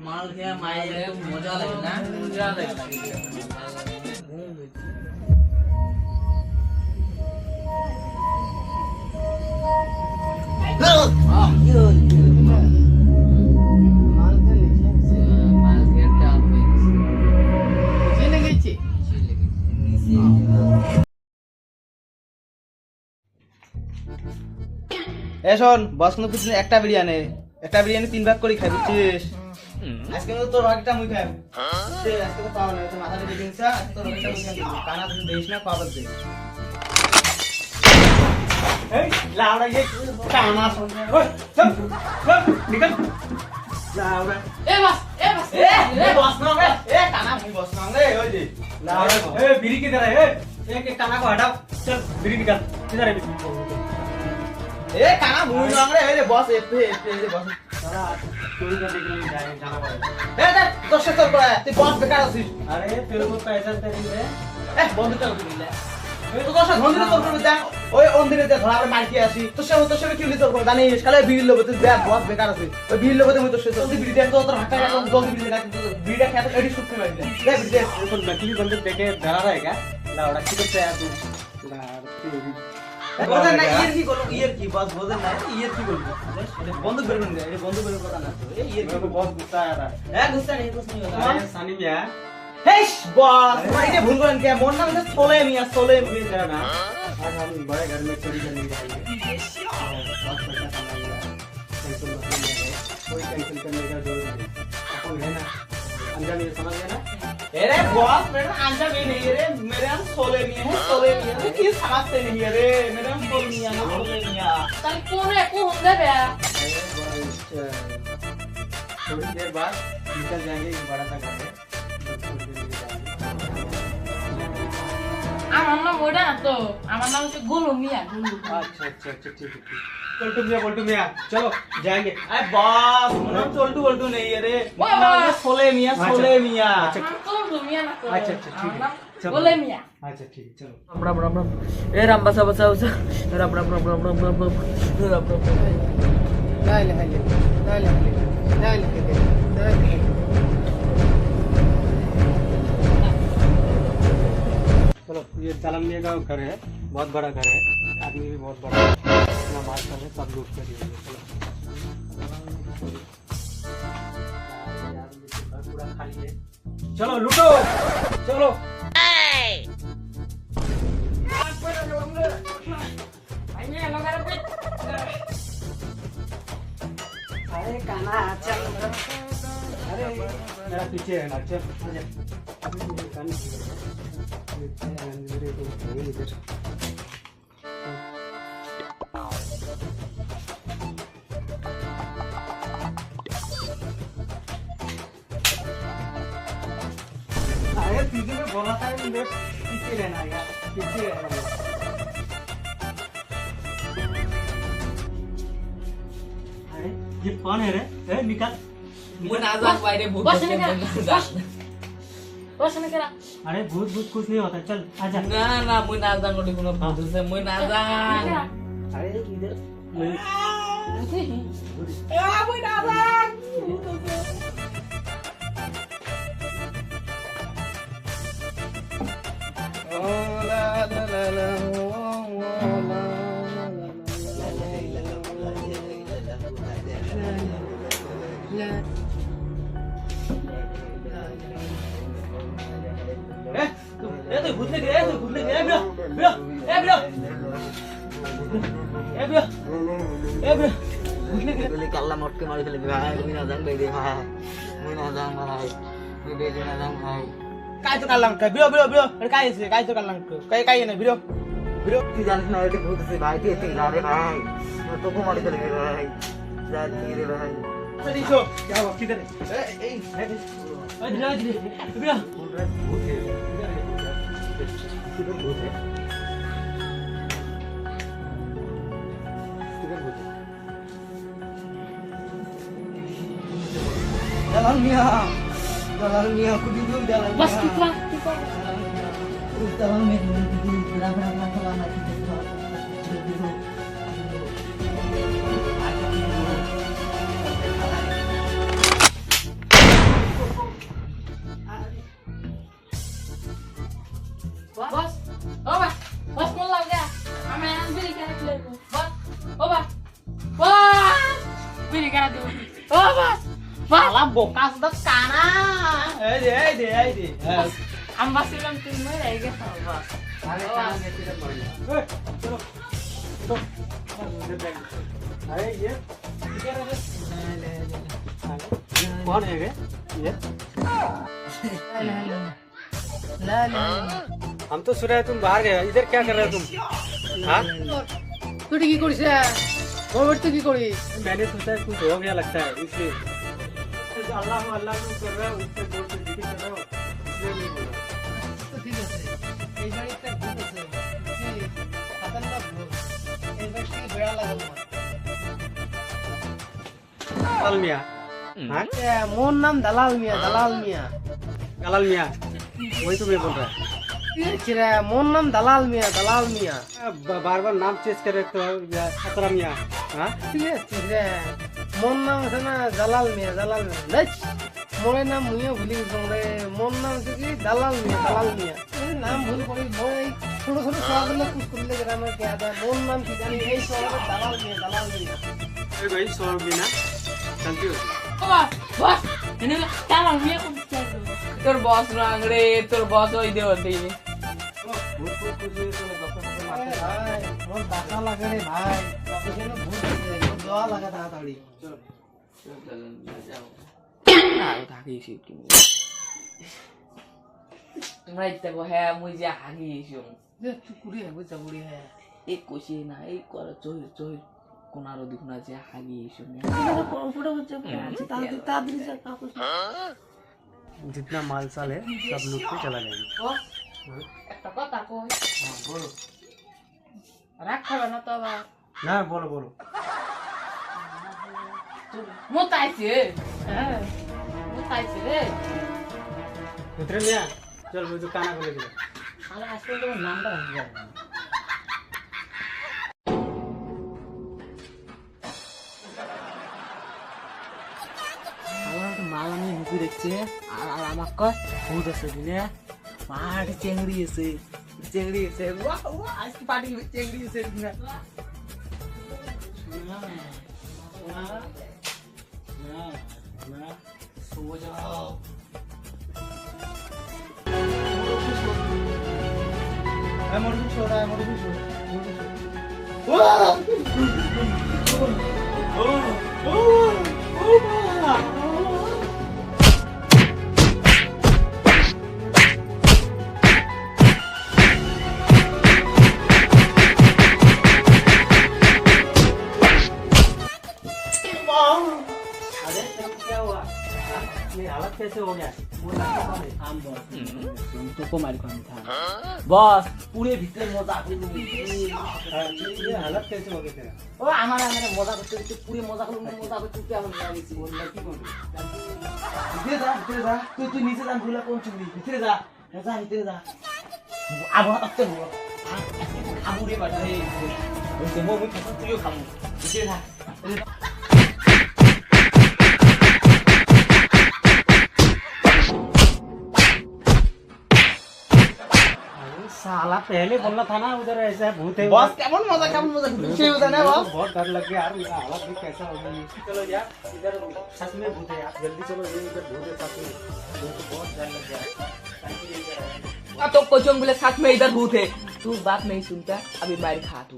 মাল খেয়ে মায়ের একটু মজা লাগে না? মজা লাগে। শোন বস কিন্তু প্রতিদিন একটা বিরিয়ানি 3 ভাগ করে খাই বুঝছিস? আজকে তো তোর ভাগটা মুই খাই। আজকে তো পাওয়া না, তো মাথাটা দেখে নিস, আজকে তোর ভাগটা মুই খাই। কানা তুই দেখিস না পাবার দে। এই লাউড়া ये কানা শুন। ওই চল চল নিকল। লাউড়া এ বস না রে। এ কানা মুই বস না রে। ওই দে লাউড়া। ए बीड़ी किधर है? एक काना को हटाओ। चल बीड़ी निकाल। किधर है बीड़ी? ए काना मुई ना रे। ए बस एपे बस। सारा चोरी करने के लिए जाना पड़ेगा। ए तो से चल पड़ा है। तू बस बेकार आছিস। अरे तेरे को पैसा देंगे। ए बंद कर दिले। তো তোর সাথে মন্দিরে তোর করে দেখ ওই মন্দিরে যে ধরা আমরা মাইকে আসি তোর সাথে কি হলি তোর করে জানিস কালে বিড়ি লব তুই ব্যাগ বস বেকার আছে ওই বিড়ি লব তুই তোর সাথে তুই বিড়ি দেখ তোর হাতটা রাখ জলদি বিড়ি দেখ বিড়িটা খেতে এডি শুকতে লাগবে ले বিড়ি দেখ এখন নকলি বন্দুক দেখে ধরা रहेगा লাউড়া কি করতে है तू बोझे ना ईयर की बोलो ईयर की बस बोझे ना ईयर की बोल बंदूक बेरन दे ये बंदूक बेरन पता ना तो ये ईयर की बहुत गुस्सा आ रहा है गुस्सा नहीं कुछ नहीं होता है सानी मियां हेश बॉस ये भूल गए क्या मोर नाम से सोले मियां तेरा नाम आज हम बड़े घर में चोरी करने जाएंगे बहुत पैसा कमाएंगे टेंशन मत लीजिए कोई टेंशन करने का जरूरत नहीं अपन है ना अंजाम ये समझ गया ना अरे बॉस मेरा अंजाम ये नहीं रे मेरे हम सोले मियां ये समझते नहीं है रे मेरे हम सोले मियां तल कौन है को होंगे बे थोड़ी देर बाद निकल जाएंगे एक बड़ा सा घर है আমার নাম ওটা না তো আমার নাম হচ্ছে গোলু মিয়া গোলু अच्छा ठीक है बोल्टू मियां चलो जाएंगे अरे बॉस नाम बोल्टू नहीं है रे नाम सोले मियां अच्छा गोलू मिया ना तो अच्छा ठीक है चलो गोलू मिया अच्छा ठीक है चलो राम ए राम बसा राम चलो ये जालमिया का घर है बहुत बड़ा घर है आदमी भी बहुत बड़ा है नमाज पढ़े सब लूट कर लिए चलो पूरा खाली है चलो लूटो चलो अरे काना चल अरे मेरा पीछे है ना चल अरे पीछे में बोला था मुझे पीछे रहना है पीछे रहना है अरे ये कौन है रे निकाल मुन आजान বাইরে ভূত बस ने करा अरे भूत कुछ नहीं होता चल आजा না না মুন আজান কোন কোনো ভূত আছে মুন আজান अरे इधर तो भूत लग गया বলি কাল্লা মটকে মারি ফেলে ভাই মুই না জান ভাই ভাই মুই না জান ভাই মুই বেজে না জান ভাই काय तो कालंक बिरो अरे काय तो कालंक काय नाही बिरो তুই জানিস না এটা ভূত আছে ভাই তুই এতে না রে ভাই তোকে মারি ফেলে ভাই যা তুই রে ভাই चल इसो क्या हुआ किधर है ए धीरे बिरो भूत है किधर भूत है Jalan Mia, aku dulu jalan. बस कितना Jalan Mia, berapa lama বিড়ি কারা দেব ও বাস বাস শালা বোকা সুদা কানা এই দে আমি বাসিলাম তুই মরে এই গেছ বাস আরে চলো अरे ये कौन है ये हम तो सुन रहे तुम बाहर गए इधर क्या कर रहे हो तुम हाँ তুই কি করিস মোর তুই কি করিস मैंने सोचा कुछ हो गया लगता है इसलिए अल्लाह अल्लाह तुम कर रहे हो उससे जोर से जिक्र कर रहे हो इसलिए नहीं बोला তো ঠিক আছে এই বাড়িতে ভূত আছে খতরনাক ভূত এই বাড়িতে বেড়া লাগাবো दलाल मियाँ हाँ মোর নাম দালাল মিয়া दलाल मियाँ वही तो मैं बोल रहा চিরা মোর নাম দালাল মিয়া बार बार नाम चेंज कर रहे तो खतरा मियाँ हाँ ঠিক আছে রে মোর নাম আছে না দালাল মিয়া দেখ মোর নাম মুইও ভুলি গেছি রে মোর নাম হচ্ছে কি দালাল মিয়া এই নাম ভুল করি মই ছোট ছোট সবগুলো কুছ করলে গ্রামে কে আদা মোর নাম কি জানি এই শহরে দালাল মিয়া अरे भाई 100 रुपये ना चलती हो ও বাস বাস এনে চালা মিয়া কোন তোর বস রাং রে তোর বস ওই দেও দেই আরে ভাই মোর দাতা লাগে রে ভাই এখানে ভূত আছে মোর দোয়া লাগা তাড়াতাড়ি তোমরা দেখো হ্যাঁ মুই যে হাগিয়েছি যে চুকুরি হবে চাবুরি হ্যাঁ এই কষি না এই কর চই কোনারও দিক না যে হাগিয়েছি ফটো হচ্ছে তাড়াতাড়ি যা কাপড় जितना माल साल है सब लूट के चला जाएंगे একটা কথা কই हाँ बोलो রাগ খাবে না তো আবার ना बोलो बोलो মোতাইছে হ্যাঁ মোতাইছে রে उतरे मियाँ चल वो जो काना को लेके जा আরে আজকে তোমার নামটা ভুলে যাবে মাল আমি মুখে দেখছে আর আমার কয় ভূত আছে দিনে পাহাড়ে চেংড়ি আছে আজকে পার্টি চেংড়ি আছে দিনে अरे क्या हुआ ये हालत कैसे हो गया তোকে মারি খান বস পুরে ভিতরে মজা করে ये हालत कैसे हो गया तेरा ও আমার মজা করতে পুরে মজা করতে আমার লাগেছি बोलना की बोल ভিতরে যা তুই নিচে যা ভুলা কোন চুরি ভিতরে যা ভিতরে যা আবহাওয়া থাকতে বল খাবুরে বাটা রে ওই যে মই খাবো তুইও খাবো ভিতরে যা साला पहले बोलना था ना उधर ऐसा भूत है বস কেমন মজা খুশি হতে না বস बहुत डर लग गया यार मेरा हालत भी कैसा हो गया चलो यार इधर सच में भूत है यार जल्दी चलो ये इधर भूत है सच में मेरे को बहुत डर लग गया अब तो कोचों बोले साथ में इधर भूत है तू बात नहीं सुनता अभी मार खा तू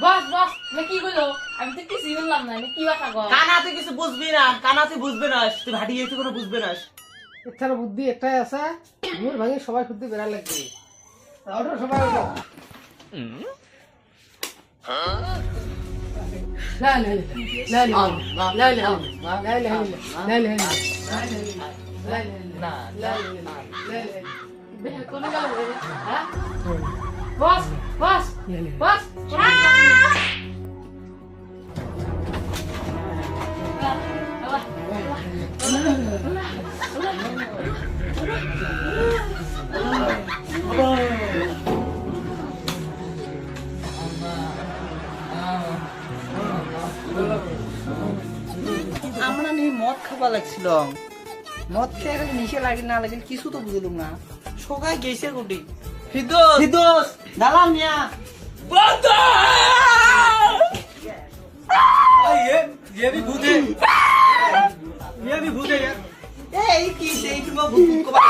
बस बस मैं की बोलो আমি তো কিছু বললাম না কি কথা কও কানাতে কিছু বুঝবি না কানাতে বুঝবে না তুই ভাটি এসে কোনো বুঝবে না এটার বুদ্ধি একটাই আছে মোর ভাগে সবাই শুদ্ধ বেড়া লাগবে ওঠো সবাই ওঠো লা লা লা লা লা লা লা লা লা লা লা না লা বে কোন গেল হ্যাঁ বস বস বস আমরা নেই মদ খাওয়া লাগছিল মদ খেয়ে গেলে নিশে লাগে না লাগে কিছু তো বুঝলাম না সবাই গেছে গুটি ফিদোস দালাল মিয়া ये ये भी भूत है ये भी भूत है यार এই কি সেই তুমি ভূত ভূত কবা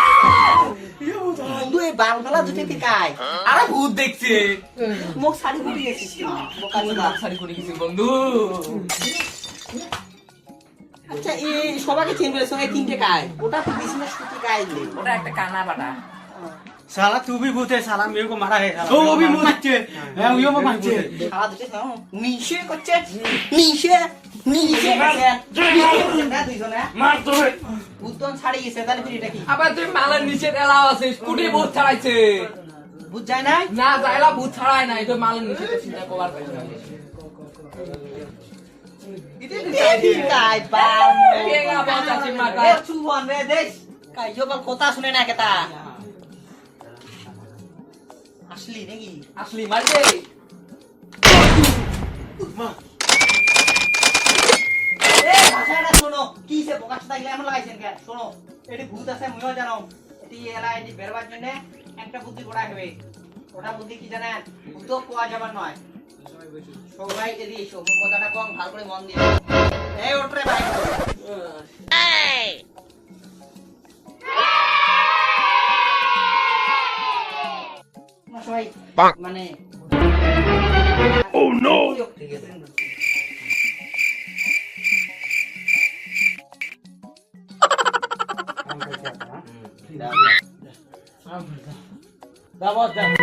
বন্ধু এই বালগালা দুটো পিকায় আরে ভূত দেখছে মুখ শাড়ি পরে গেছিস বোকা চোদা শাড়ি করে গেছি বন্ধু আচ্ছা এই সবাইকে চেন বলে সঙ্গে তিনটে কায় ওটা তো বিজনেস করতে কায় দিলে ওটা একটা কানা পাটা साला तू भी भूत है साला मेरे को मारा है ओ वो भी मारছে হ্যাঁ ওইও মারছে শালা দুটো নিশে করছে নিশে নিশে করছে না দুইজনে মার তো ভূতন ছাড়ি গেছে তাহলে ফির এটা কি আবার তুই মালার নিচে এলাও আছিস কুটি ভূত ছাড়াইছে ভূত যায় নাই না যাইলা ভূত ছাড়াই নাই তো মালার নিচে তো চিন্তা করার পাইছ না কায় বাল কেগা বাল চাচি মাকা এ চুবন রে দেখ কাই যোগল কথা শুনে না কেতা আসলি নাকি আসলি মারবে এ ভাষাটা শোনো কি সে প্রকাশ থাকলে এমন লাগাইছেন কেন শোনো এটি ভূত আছে মুইও জানো এটি এলা এটি বেরবার জন্য একটা বুদ্ধি গোড়া হবে ওটা বুদ্ধি কি জানেন ভূত কোয়া যাবার নয় সবাই এদি এসো কথাটা কম ভালো করে মন দিয়ে এই ওটরে ভাই সবাই মানে ও নো ঠিক আছে দাও দাও